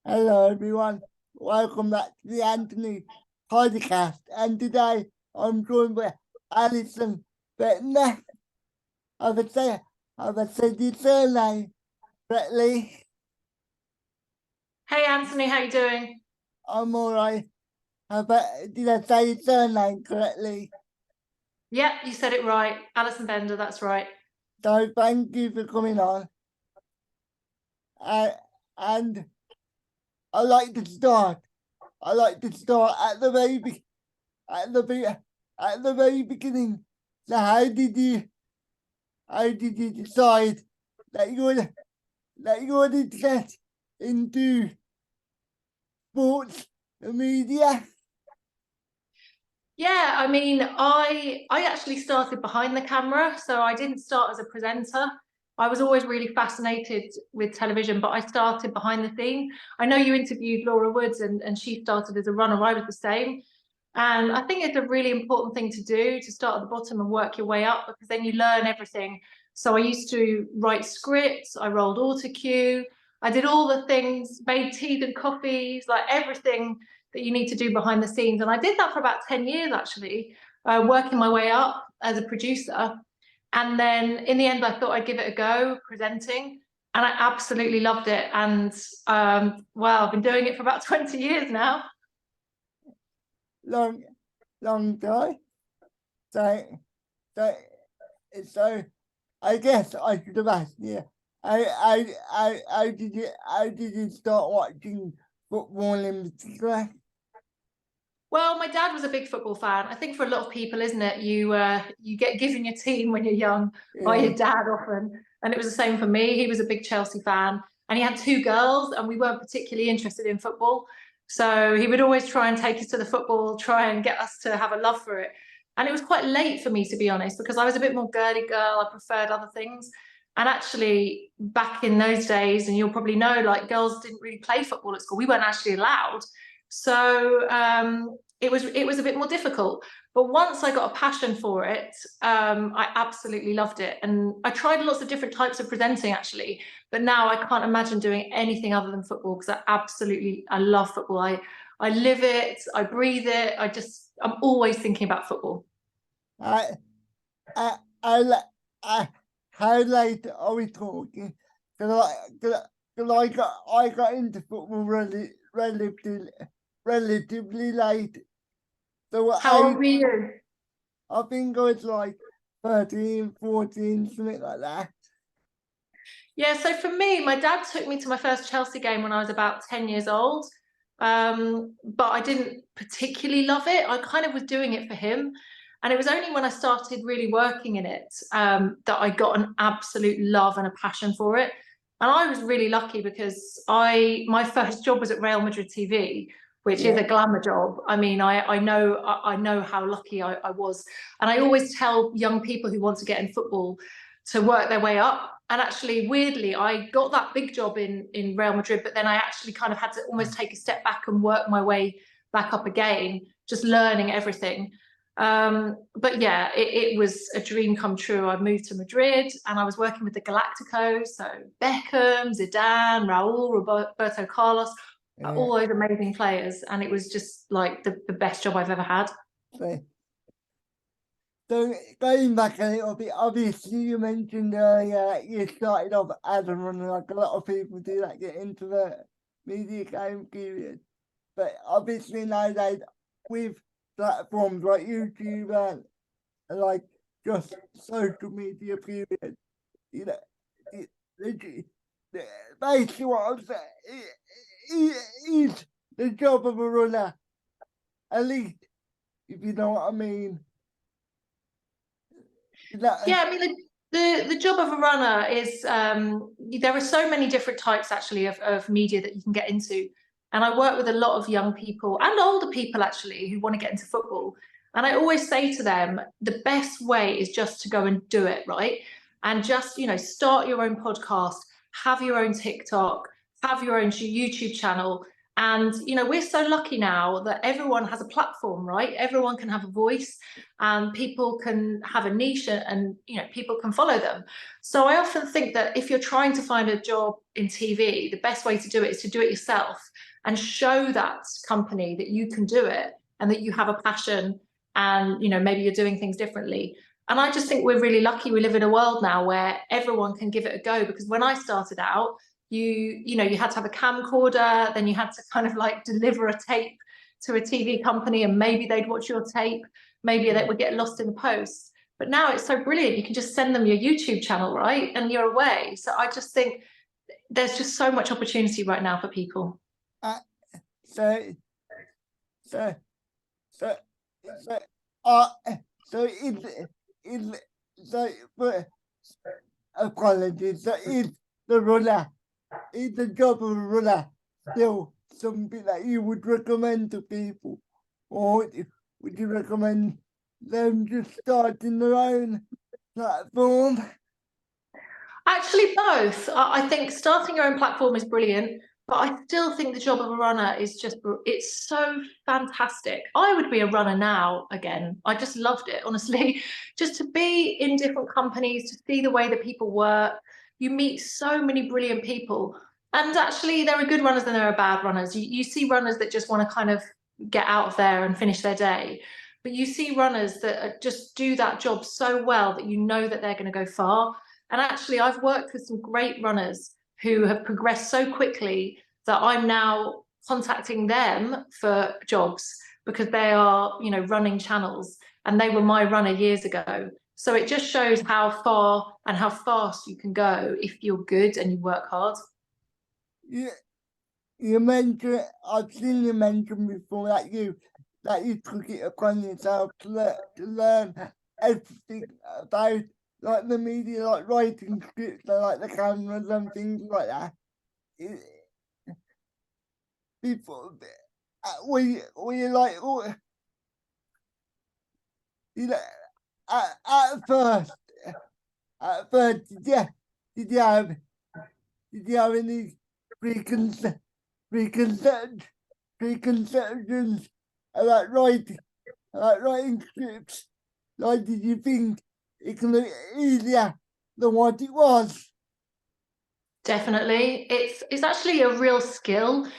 Hello everyone, welcome back to the Anthony podcast, and today I'm joined by Alison. But next, have I said your surname correctly? Hey Anthony, how you doing? I'm alright. Did I say your surname correctly? Yep, you said it right. Alison Bender, that's right. So thank you for coming on. And I like to start. I like to start at the very beginning. So how did you decide that you would get into sports media? Yeah, I mean, I actually started behind the camera, so I didn't start as a presenter. I was always really fascinated with television, but I started behind the scene. I know you interviewed Laura Woods and she started as a runner. I was the same. And I think it's a really important thing to do, to start at the bottom and work your way up, because then you learn everything. So I used to write scripts, I rolled auto cue, I did all the things, made teas and coffees, like everything that you need to do behind the scenes. And I did that for about 10 years, actually, working my way up as a producer. And then in the end, I thought I'd give it a go, presenting. And I absolutely loved it. And well, I've been doing it for about 20 years now. Long time. So I guess I should have asked you. How did you start watching football in particular? Well, my dad was a big football fan. I think for a lot of people, isn't it? You get given your team when you're young by your dad often, and it was the same for me. He was a big Chelsea fan, and he had two girls, and we weren't particularly interested in football. So he would always try and take us to the football, try and get us to have a love for it. And it was quite late for me, to be honest, because I was a bit more girly girl. I preferred other things. And actually, back in those days, and you'll probably know, like girls didn't really play football at school. We weren't actually allowed. So it was a bit more difficult. But once I got a passion for it, I absolutely loved it. And I tried lots of different types of presenting, actually. But now I can't imagine doing anything other than football, because I love football. I live it, I breathe it. I'm always thinking about football. I how late are we talking? Because I got into football relatively late. So How old were you? I think I was like 13, 14, something like that. Yeah, so for me, my dad took me to my first Chelsea game when I was about 10 years old. But I didn't particularly love it. I kind of was doing it for him. And it was only when I started really working in it that I got an absolute love and a passion for it. And I was really lucky because my first job was at Real Madrid TV, which is a glamour job. I mean, I know how lucky I was. And I always tell young people who want to get in football to work their way up. And actually, weirdly, I got that big job in Real Madrid, but then I actually kind of had to almost take a step back and work my way back up again, just learning everything. But yeah, it was a dream come true. I moved to Madrid and I was working with the Galacticos, so Beckham, Zidane, Raul, Roberto Carlos, all those amazing players. And it was just like the best job I've ever had. So going back a little bit, obviously you mentioned earlier that you started off as a runner, like a lot of people do that, get into the media game period. But obviously nowadays with platforms like YouTube and like just social media period, you know, basically what I'm saying is the job of a runner elite, if you know what I mean. Yeah, I mean, the job of a runner is there are so many different types actually of media that you can get into. And I work with a lot of young people and older people actually who want to get into football. And I always say to them, the best way is just to go and do it, right? And just, start your own podcast, have your own TikTok, have your own YouTube channel, And, you know, we're so lucky now that everyone has a platform, right? Everyone can have a voice and people can have a niche and, you know, people can follow them. So I often think that if you're trying to find a job in TV, the best way to do it is to do it yourself and show that company that you can do it and that you have a passion and, you know, maybe you're doing things differently. And I just think we're really lucky we live in a world now where everyone can give it a go, because when I started out, you know, you had to have a camcorder, then you had to kind of like deliver a tape to a TV company and maybe they'd watch your tape, maybe they would get lost in the post. But now it's so brilliant, you can just send them your YouTube channel, right? And you're away. So I just think there's just so much opportunity right now for people. Uh, so, so, so, so, uh, so but apologies, so is the runner, is the job of a runner still something that you would recommend to people? Or would you recommend them just starting their own platform? Actually, both. I think starting your own platform is brilliant, but I still think the job of a runner is just, it's so fantastic. I would be a runner now again. I just loved it, honestly. Just to be in different companies, to see the way that people work. You meet so many brilliant people. And actually, there are good runners and there are bad runners. You see runners that just want to kind of get out of there and finish their day. But you see runners that just do that job so well that you know that they're going to go far. And actually, I've worked with some great runners who have progressed so quickly that I'm now contacting them for jobs because they are, you know, running channels and they were my runner years ago. So it just shows how far and how fast you can go if you're good and you work hard. You mentioned, I've seen you mention before that you took it upon yourself to learn everything about like the media, like writing scripts, like the cameras and things like that. Before, were you like, oh, you know, at first, did you have, did you have any preconceptions, preconceptions about writing scripts? Like, did you think it can look easier than what it was? Definitely. It's actually a real skill.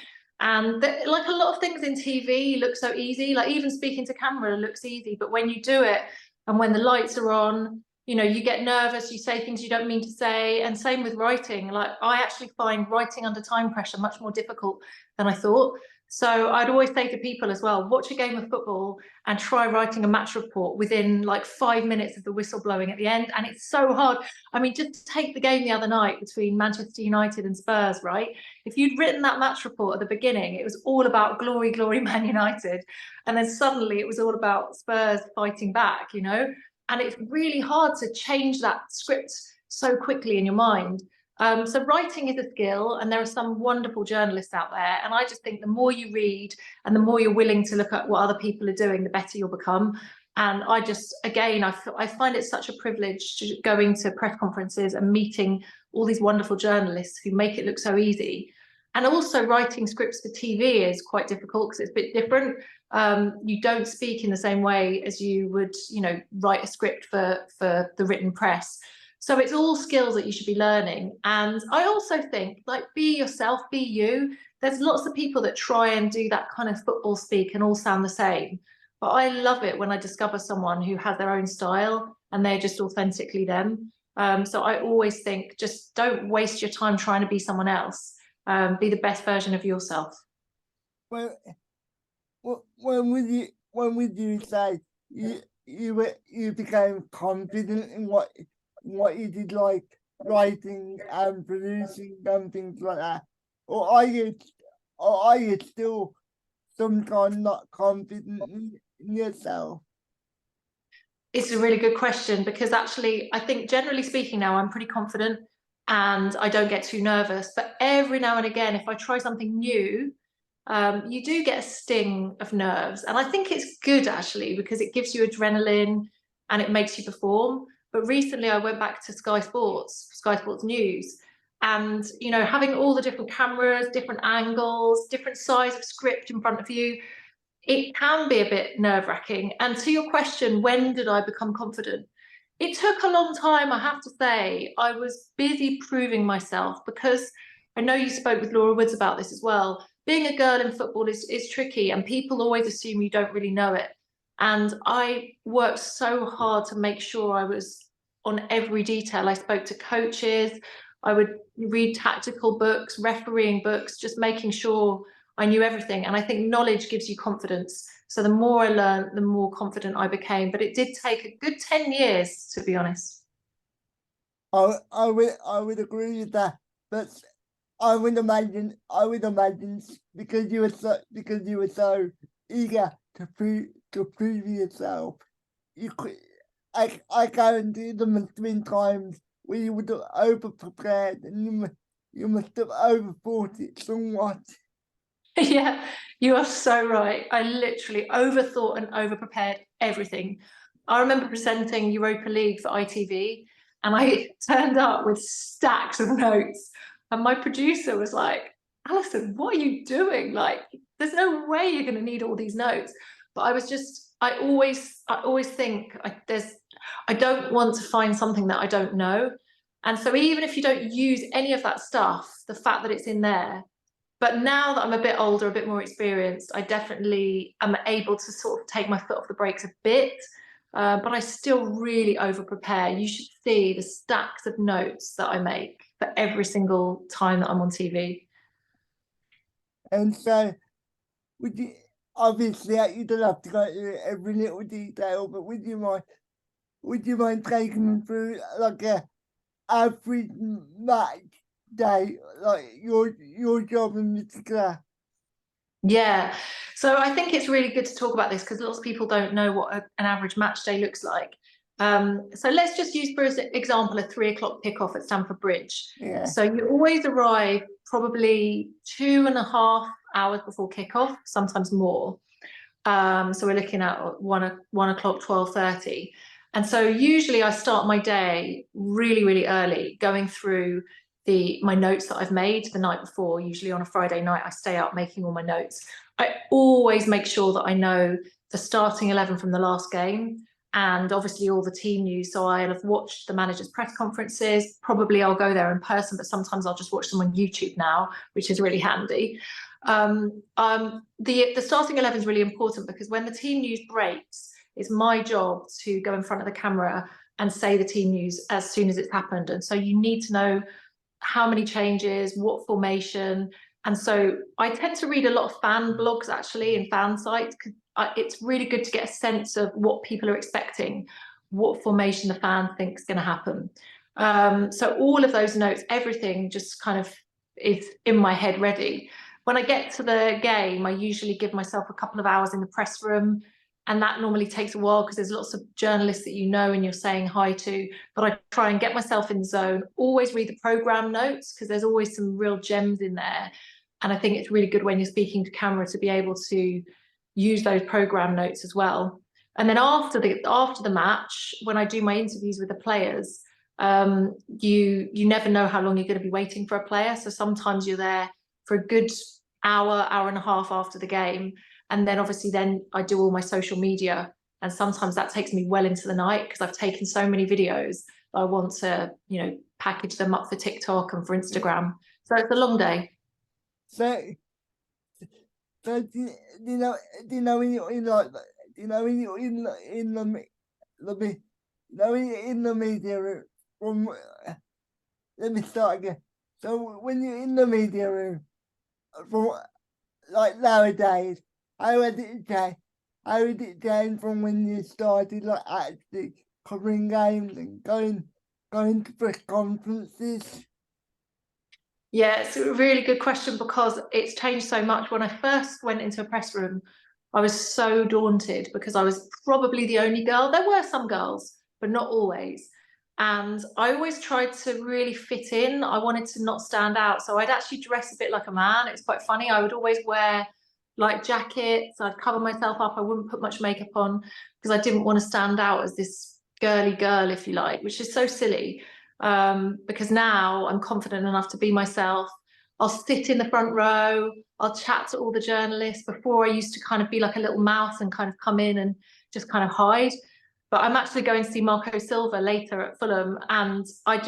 And like a lot of things in TV look so easy, like even speaking to camera looks easy, but when you do it and when the lights are on, you know, you get nervous, you say things you don't mean to say. And same with writing. Like I actually find writing under time pressure much more difficult than I thought. So I'd always say to people as well, watch a game of football and try writing a match report within like 5 minutes of the whistle blowing at the end. And it's so hard. I mean, just take the game the other night between Manchester United and Spurs, right? If you'd written that match report at the beginning, it was all about glory, glory, Man United. And then suddenly it was all about Spurs fighting back, you know? And it's really hard to change that script so quickly in your mind. So writing is a skill, and there are some wonderful journalists out there. And I just think the more you read and the more you're willing to look at what other people are doing, the better you'll become. And I just, again, I find it such a privilege going to press conferences and meeting all these wonderful journalists who make it look so easy. And also writing scripts for TV is quite difficult because it's a bit different. You don't speak in the same way as you would, you know, write a script for the written press. So it's all skills that you should be learning. And I also think, like, be yourself, be you. There's lots of people that try and do that kind of football speak and all sound the same. But I love it when I discover someone who has their own style and they're just authentically them. So I always think, just don't waste your time trying to be someone else. Be the best version of yourself. Well, when would you say you became confident in what you did, like writing and producing and things like that? Or are you still sometimes not confident in yourself? It's a really good question, because actually, I think generally speaking now, I'm pretty confident and I don't get too nervous. But every now and again, if I try something new, you do get a sting of nerves. And I think it's good actually, because it gives you adrenaline and it makes you perform. But recently I went back to Sky Sports News, And, you know, having all the different cameras, different angles, different size of script in front of you, it can be a bit nerve-wracking. And to your question, when did I become confident? It took a long time, I have to say. I was busy proving myself, because I know you spoke with Laura Woods about this as well. Being a girl in football is tricky, and people always assume you don't really know it. And I worked so hard to make sure I was on every detail. I spoke to coaches, I would read tactical books, refereeing books, just making sure I knew everything. And I think knowledge gives you confidence. So the more I learned, the more confident I became. But it did take a good 10 years, to be honest. I would agree with that, but I would imagine because you were so eager to prove yourself, you could. I guarantee there must have been times where you would have over prepared and you must have overthought it somewhat. Yeah, you are so right. I literally overthought and overprepared everything. I remember presenting Europa League for ITV, and I turned up with stacks of notes. And my producer was like, Alison, what are you doing? Like, there's no way you're going to need all these notes. But I always think I don't want to find something that I don't know. And so even if you don't use any of that stuff, the fact that it's in there. But now that I'm a bit older, a bit more experienced, I definitely am able to sort of take my foot off the brakes a bit. But I still really over prepare. You should see the stacks of notes that I make for every single time that I'm on TV. And so, would you obviously you don't have to go into every little detail, but would you mind taking me through like a average match day, like your job in particular? Yeah, so I think it's really good to talk about this because lots of people don't know what an average match day looks like. So let's just use, for example, a 3 o'clock kickoff at Stamford Bridge. Yeah. So you always arrive probably 2.5 hours before kickoff, sometimes more. So we're looking at 1 o'clock, 12:30. And so usually I start my day really, really early, going through my notes that I've made the night before. Usually on a Friday night, I stay up making all my notes. I always make sure that I know the starting 11 from the last game, and obviously all the team news. So I'll have watched the managers' press conferences. Probably I'll go there in person, but sometimes I'll just watch them on YouTube now, which is really handy. The starting 11 is really important because when the team news breaks, it's my job to go in front of the camera and say the team news as soon as it's happened. And so you need to know how many changes, what formation. And so I tend to read a lot of fan blogs actually and fan sites. It's really good to get a sense of what people are expecting, what formation the fan thinks is going to happen. So all of those notes, everything just kind of is in my head ready. When I get to the game, I usually give myself a couple of hours in the press room, and that normally takes a while because there's lots of journalists that you know and you're saying hi to. But I try and get myself in the zone, always read the programme notes because there's always some real gems in there. And I think it's really good when you're speaking to camera to be able to use those programme notes as well. And then after the match, when I do my interviews with the players, you never know how long you're going to be waiting for a player. So sometimes you're there for a good hour and a half after the game. And then obviously then I do all my social media. And sometimes that takes me well into the night because I've taken so many videos that I want to, you know, package them up for TikTok and for Instagram. So it's a long day. So do you know when you're in like, do you know when you're in the media room from, let me start again. So when you're in the media room from like nowadays, how did it change from when you started like actually covering games and going to press conferences? Yeah, it's a really good question because it's changed so much. When I first went into a press room, I was so daunted because I was probably the only girl. There were some girls, but not always. And I always tried to really fit in. I wanted to not stand out. So I'd actually dress a bit like a man. It's quite funny. I would always wear like jackets. I'd cover myself up. I wouldn't put much makeup on because I didn't want to stand out as this girly girl, if you like, which is so silly. because now I'm confident enough to be myself. I'll sit in the front row. I'll chat to all the journalists. Before, I used to kind of be like a little mouse and kind of come in and just kind of hide. But I'm actually going to see Marco Silva later at Fulham, and I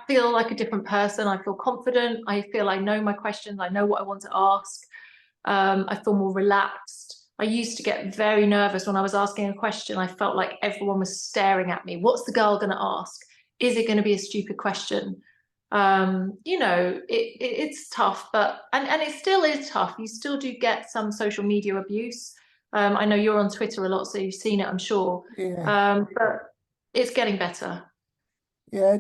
feel like a different person. I feel confident. I feel I know my questions. I know what I want to ask. I feel more relaxed. I used to get very nervous when I was asking a question. I felt like everyone was staring at me. What's the girl going to ask? Is it going to be a stupid question? You know, it's tough, but and it still is tough. You still do get some social media abuse. I know you're on Twitter a lot, so you've seen it, I'm sure. Yeah. But it's getting better. Yeah,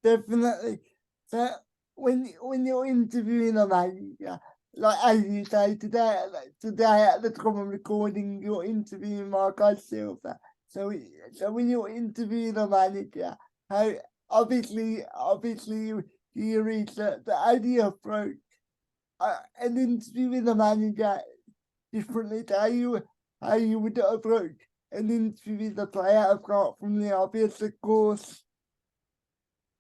definitely. So when you're interviewing a manager, like as you say today, at the time of recording, you're interviewing Marco Silva. So when you're interviewing a manager, how obviously you research the idea approach an interview with a manager differently to how you would approach an interview with a player apart from the obvious, of course.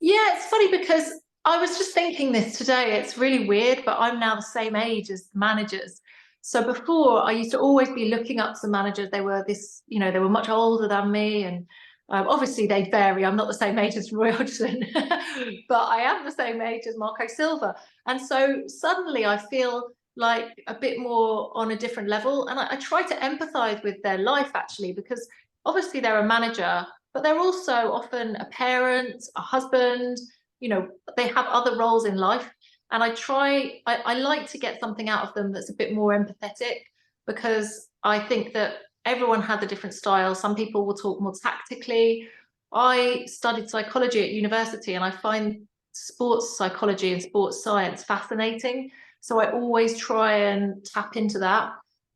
Yeah, it's funny because I was just thinking this today. It's really weird, but I'm now the same age as the managers. So before, I used to always be looking up some managers. They were this, you know, they were much older than me, and obviously they vary. I'm not the same age as Roy Hodgson, but I am the same age as Marco Silva. And so suddenly I feel like a bit more on a different level, and I try to empathize with their life actually, because obviously they're a manager, but they're also often a parent, a husband, you know, they have other roles in life. And I like to get something out of them that's a bit more empathetic, because I think that everyone has a different style. Some people will talk more tactically. I studied psychology at university, and I find sports psychology and sports science fascinating. So I always try and tap into that.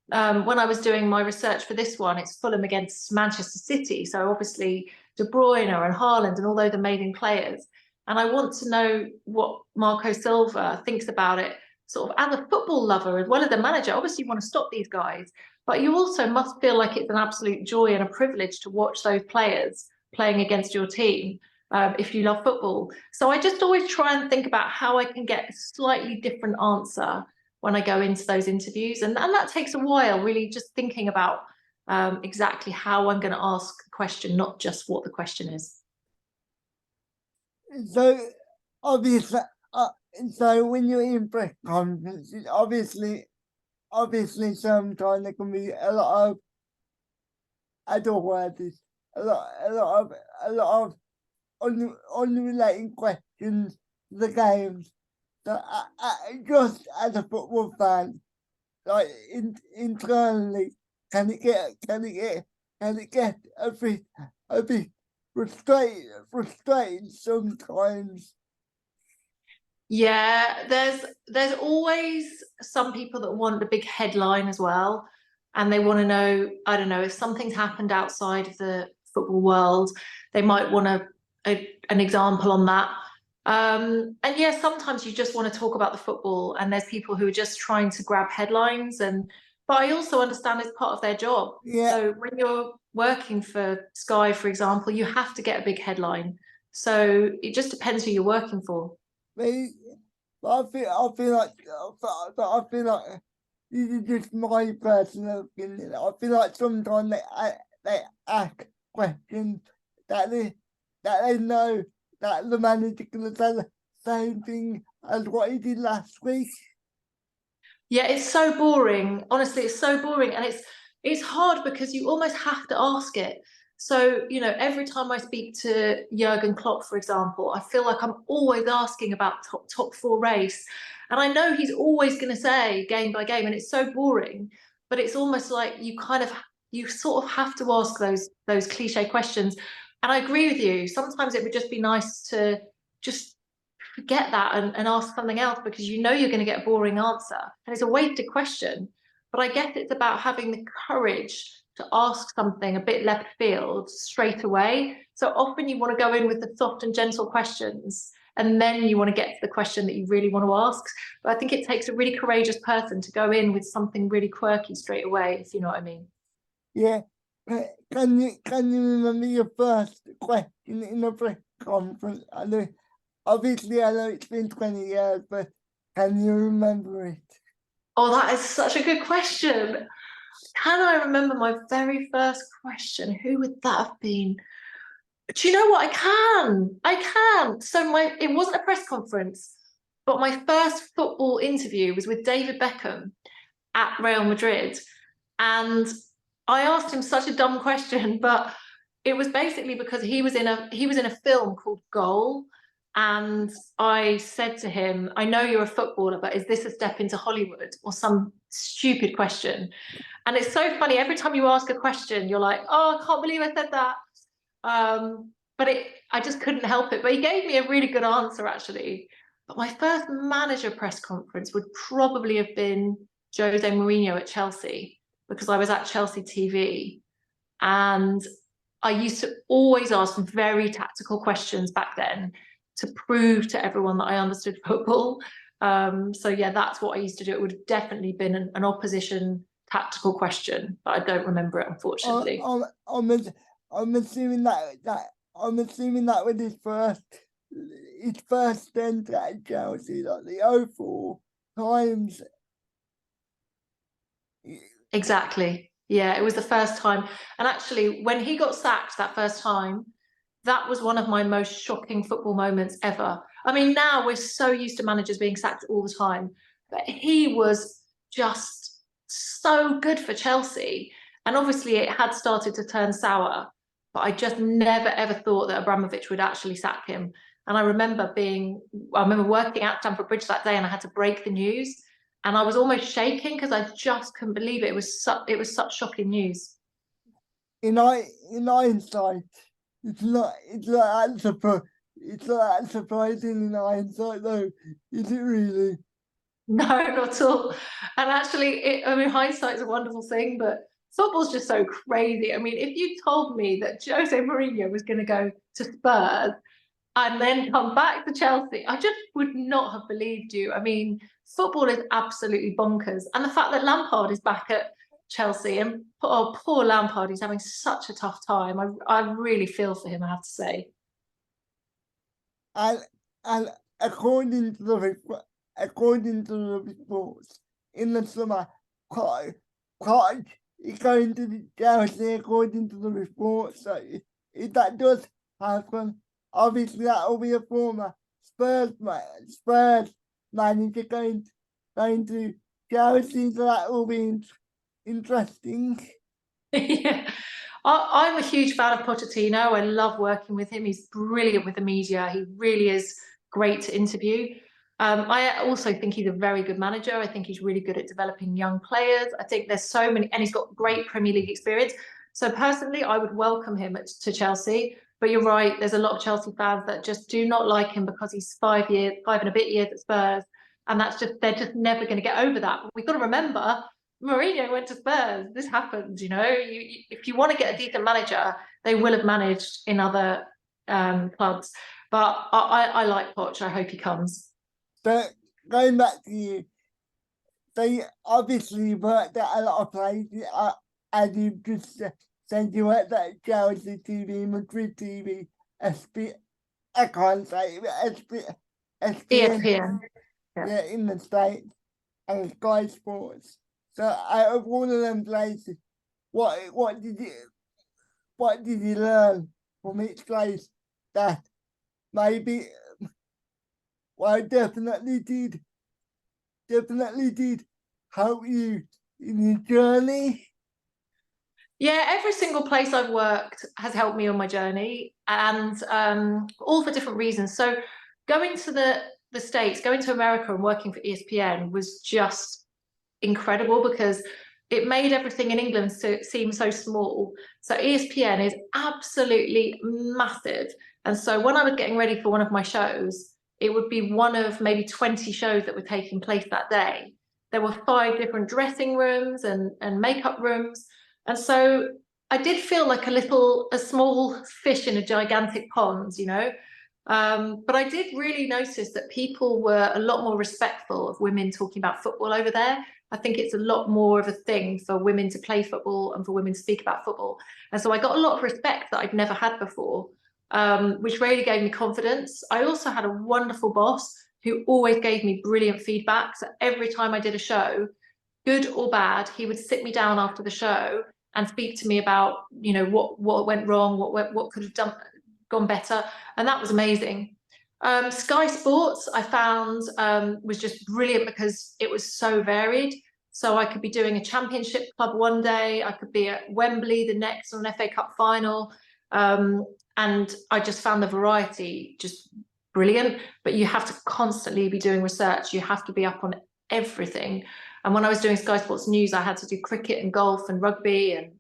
When I was doing my research for this one, it's Fulham against Manchester City. So obviously De Bruyne and Haaland and all those amazing players. And I want to know what Marco Silva thinks about it, sort of as a football lover as well as a manager. Obviously, you want to stop these guys, but you also must feel like it's an absolute joy and a privilege to watch those players playing against your team. If you love football. So I just always try and think about how I can get a slightly different answer when I go into those interviews. And that takes a while, really, just thinking about exactly how I'm going to ask a question, not just what the question is. So obviously, so when you're in press conferences, obviously sometimes there can be a lot of, I don't want this, a lot of unrelated questions to the games. So just as a football fan, like internally, can it get a bit frustrating sometimes? Yeah, there's always some people that want a big headline as well, and they want to know, I don't know, if something's happened outside of the football world, they might want an example on that. And yeah, sometimes you just want to talk about the football, and there's people who are just trying to grab headlines, and but I also understand it's part of their job. Yeah. So when you're working for Sky, for example, you have to get a big headline. So it just depends who you're working for. But I feel like this is just my personal opinion. I feel like sometimes they ask questions that they know that the manager can say the same thing as what he did last week. Yeah, it's so boring. Honestly, it's so boring, and it's hard because you almost have to ask it. So, you know, every time I speak to Jurgen Klopp, for example, I feel like I'm always asking about top four race. And I know he's always going to say game by game, and it's so boring, but it's almost like you sort of have to ask those cliche questions. And I agree with you. Sometimes it would just be nice to just forget that and ask something else, because you know you're going to get a boring answer. And it's a wasted question. But I guess it's about having the courage to ask something a bit left field straight away. So often you want to go in with the soft and gentle questions, and then you want to get to the question that you really want to ask. But I think it takes a really courageous person to go in with something really quirky straight away, if you know what I mean. Yeah. Can you remember your first question in a press conference? I know, obviously, I know it's been 20 years, but can you remember it? Oh, that is such a good question. Can I remember my very first question? Who would that have been? Do you know what? I can. So it wasn't a press conference, but my first football interview was with David Beckham at Real Madrid. And I asked him such a dumb question, but it was basically because he was in a film called Goal. And I said to him, I know you're a footballer, but is this a step into Hollywood, or some stupid question? And it's so funny, every time you ask a question, you're like, oh, I can't believe I said that. But I just couldn't help it. But he gave me a really good answer, actually. But my first manager press conference would probably have been Jose Mourinho at Chelsea, because I was at Chelsea TV. And I used to always ask very tactical questions back then to prove to everyone that I understood football. So yeah, that's what I used to do. It would have definitely been an opposition tactical question, but I don't remember it, unfortunately. I'm assuming that was his first stint at Chelsea, like the 04 times. Exactly. Yeah, it was the first time. And actually, when he got sacked that first time, that was one of my most shocking football moments ever. I mean, now we're so used to managers being sacked all the time, but he was just so good for Chelsea. And obviously, it had started to turn sour, but I just never ever thought that Abramovich would actually sack him. And I remember working at Stamford Bridge that day, and I had to break the news, and I was almost shaking because I just couldn't believe it. It was such shocking news. In hindsight, it's not that surprising in hindsight, though, is it really? No, not at all. And actually, I mean, hindsight's a wonderful thing, but football's just so crazy. I mean, if you told me that Jose Mourinho was going to go to Spurs and then come back to Chelsea, I just would not have believed you. I mean, football is absolutely bonkers. And the fact that Lampard is back at Chelsea, and oh, poor Lampard, he's having such a tough time. I really feel for him, I have to say. And according to the reports, in the summer, Clark is going to the Chelsea according to the reports. So if that does happen, obviously that will be a former Spurs manager going to Chelsea, so that will be interesting. Yeah. I'm a huge fan of Pochettino. I love working with him. He's brilliant with the media. He really is great to interview. I also think he's a very good manager. I think he's really good at developing young players. I think there's so many, and he's got great Premier League experience. So personally, I would welcome him to Chelsea. But you're right, there's a lot of Chelsea fans that just do not like him because he's 5 and a bit years at Spurs. And they're just never going to get over that. But we've got to remember, Mourinho went to Spurs. This happens, you know. If you want to get a decent manager, they will have managed in other clubs. But I like Poch. I hope he comes. But going back to you, they obviously worked at a lot of places, as you just said, you worked at Chelsea TV, Madrid TV, I can't say it, ESPN, ESPN. yeah, in the States, and Sky Sports. So out of all of them places, what did you learn from each place that maybe, well, definitely did help you in your journey? Yeah, every single place I've worked has helped me on my journey, and all for different reasons. So going to the States, going to America and working for ESPN was just incredible because it made everything in England seem so small. So ESPN is absolutely massive. And so when I was getting ready for one of my shows, it would be one of maybe 20 shows that were taking place that day. There were 5 different dressing rooms and makeup rooms. And so I did feel like a small fish in a gigantic pond, you know. But I did really notice that people were a lot more respectful of women talking about football over there. I think it's a lot more of a thing for women to play football and for women to speak about football. And so I got a lot of respect that I'd never had before. which really gave me confidence. I also had a wonderful boss who always gave me brilliant feedback. So every time I did a show, good or bad, he would sit me down after the show and speak to me about, what went wrong, what could have gone better, and that was amazing. Sky Sports I found was just brilliant because it was so varied. So I could be doing a championship club one day, I could be at Wembley the next on an FA Cup final, and I just found the variety just brilliant. But you have to constantly be doing research, you have to be up on everything. And when I was doing Sky Sports News, I had to do cricket and golf and rugby and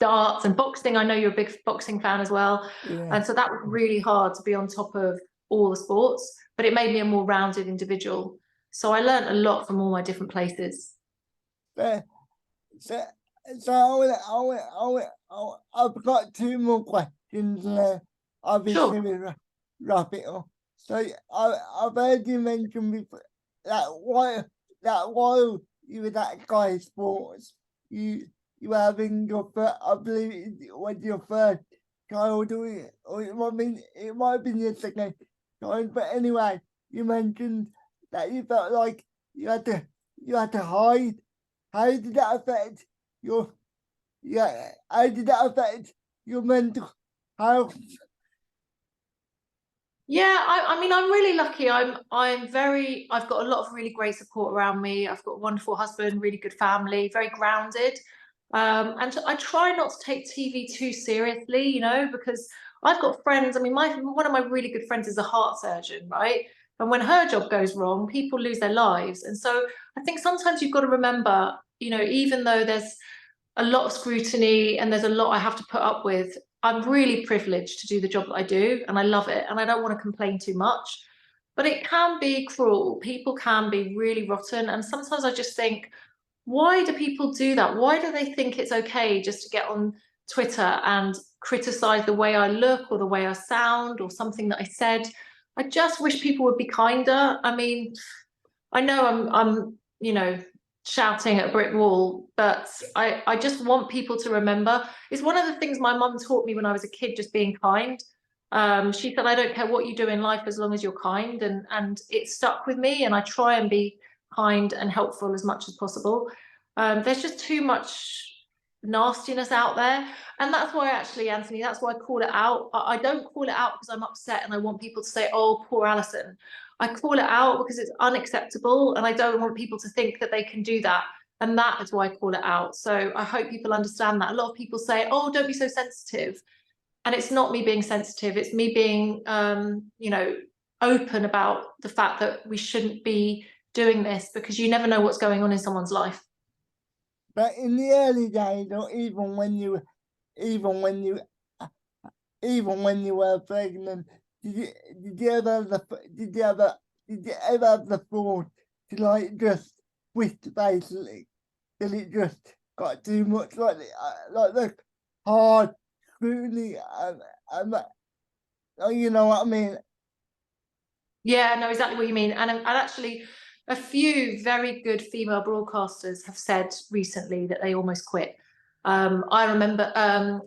darts and boxing. I know you're a big boxing fan as well. Yeah. And so that was really hard to be on top of all the sports, but it made me a more rounded individual. So I learned a lot from all my different places. So I've got two more questions. Obviously, Sure. we wrap it up. So I've heard you mention before that while you were at Sky Sports, you were having your first, I believe it was your first child, or it might have been your second child, but anyway, you mentioned that you felt like you had to hide. How did that affect your how did that affect your mental health? Yeah, I mean, I'm really lucky. I've got a lot of really great support around me. I've got a wonderful husband, really good family, very grounded. And I try not to take TV too seriously, because I've got friends. I mean, one of my really good friends is a heart surgeon, right? And when her job goes wrong, people lose their lives. And so I think sometimes you've got to remember, even though there's a lot of scrutiny and there's a lot I have to put up with, I'm really privileged to do the job that I do, and I love it, and I don't want to complain too much. But it can be cruel. People can be really rotten, and sometimes I just think, why do people do that? Why do they think it's okay just to get on Twitter and criticize the way I look or the way I sound or something that I said? I just wish people would be kinder. I mean, I know I'm shouting at a brick wall, but I just want people to remember. It's one of the things my mum taught me when I was a kid, just being kind. She said, I don't care what you do in life as long as you're kind, and it stuck with me, and I try and be kind and helpful as much as possible. There's just too much nastiness out there, and that's why, actually, Anthony, that's why I call it out. I don't call it out because I'm upset and I want people to say, oh, poor Alison. I call it out because it's unacceptable, and I don't want people to think that they can do that. And that is why I call it out. So I hope people understand that. A lot of people say, oh, don't be so sensitive. And it's not me being sensitive. It's me being, open about the fact that we shouldn't be doing this, because you never know what's going on in someone's life. But in the early days, or even when you were pregnant, did you ever have the thought to just quit, basically? Because it just got too much, like the hard scrutiny, and you know what I mean? Yeah, I know exactly what you mean. And actually, a few very good female broadcasters have said recently that they almost quit. I remember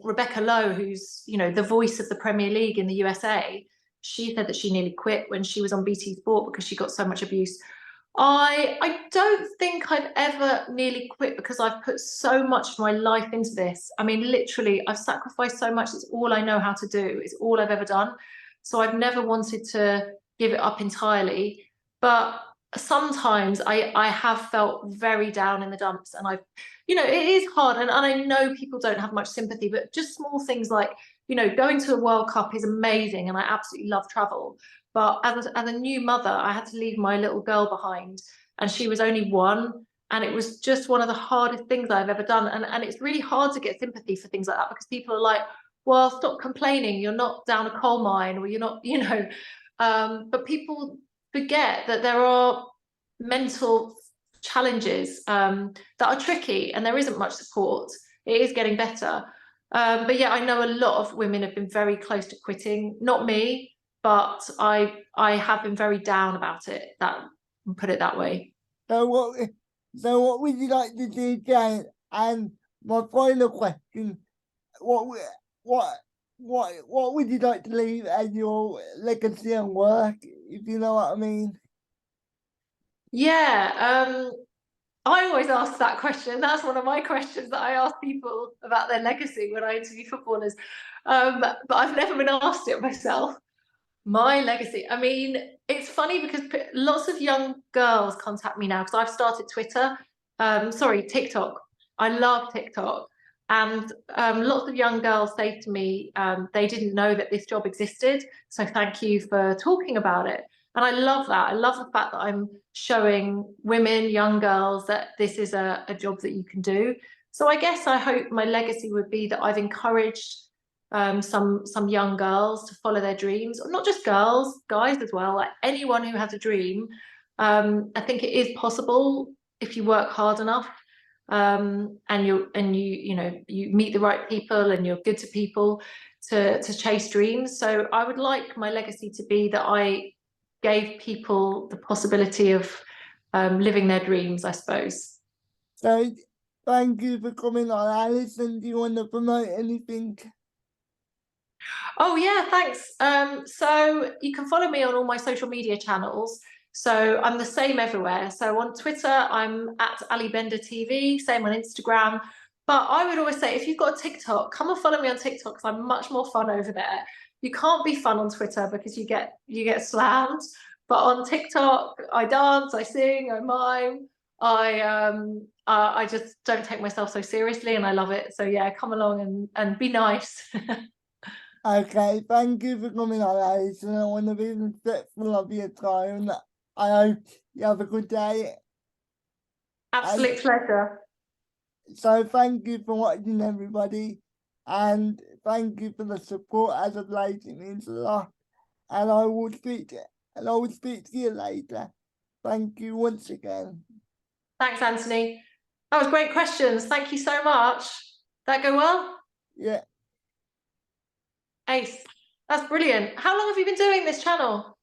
Rebecca Lowe, who's the voice of the Premier League in the USA. She said that she nearly quit when she was on BT Sport because she got so much abuse. I don't think I've ever nearly quit because I've put so much of my life into this. I mean, literally, I've sacrificed so much. It's all I know how to do. It's all I've ever done. So I've never wanted to give it up entirely. But sometimes I have felt very down in the dumps, and it is hard. And I know people don't have much sympathy, but just small things like, going to a World Cup is amazing, and I absolutely love travel. But as a new mother, I had to leave my little girl behind, and she was only 1. And it was just one of the hardest things I've ever done. And it's really hard to get sympathy for things like that, because people are like, well, stop complaining. You're not down a coal mine, or you're not, but people forget that there are mental challenges that are tricky, and there isn't much support. It is getting better. But yeah, I know a lot of women have been very close to quitting. Not me, but I have been very down about it. Put it that way. So what would you like to do, Jane? And my final question: what what would you like to leave as your legacy and work, if you know what I mean? Yeah, I always ask that question. That's one of my questions that I ask people about their legacy when I interview footballers. But I've never been asked it myself. My legacy. I mean, it's funny because lots of young girls contact me now because I've started Twitter. Sorry, TikTok. I love TikTok. And lots of young girls say to me they didn't know that this job existed. So thank you for talking about it. And I love that. I love the fact that I'm showing women, young girls, that this is a job that you can do. So I guess I hope my legacy would be that I've encouraged some young girls to follow their dreams, or not just girls, guys as well. Like anyone who has a dream, I think it is possible if you work hard enough, and you meet the right people and you're good to people to chase dreams. So I would like my legacy to be that I gave people the possibility of living their dreams, I suppose. So thank you for coming on, Alison. Do you want to promote anything? Oh yeah, thanks. So you can follow me on all my social media channels. So I'm the same everywhere. So on Twitter, I'm at Ali Bender TV, same on Instagram. But I would always say, if you've got a TikTok, come and follow me on TikTok because I'm much more fun over there. You can't be fun on Twitter because you get slammed. But on TikTok, I dance, I sing, I mime. I just don't take myself so seriously, and I love it. So yeah, come along and be nice. Okay, thank you for coming on, Alison. I want to be respectful of your time. I hope you have a good day. And Absolute pleasure. so thank you for watching, everybody. And thank you for the support as of late. It means a lot. And I will speak to you later. Thank you once again. Thanks, Anthony. That was great questions. Thank you so much. That go well? Yeah. Ace. That's brilliant. How long have you been doing this channel?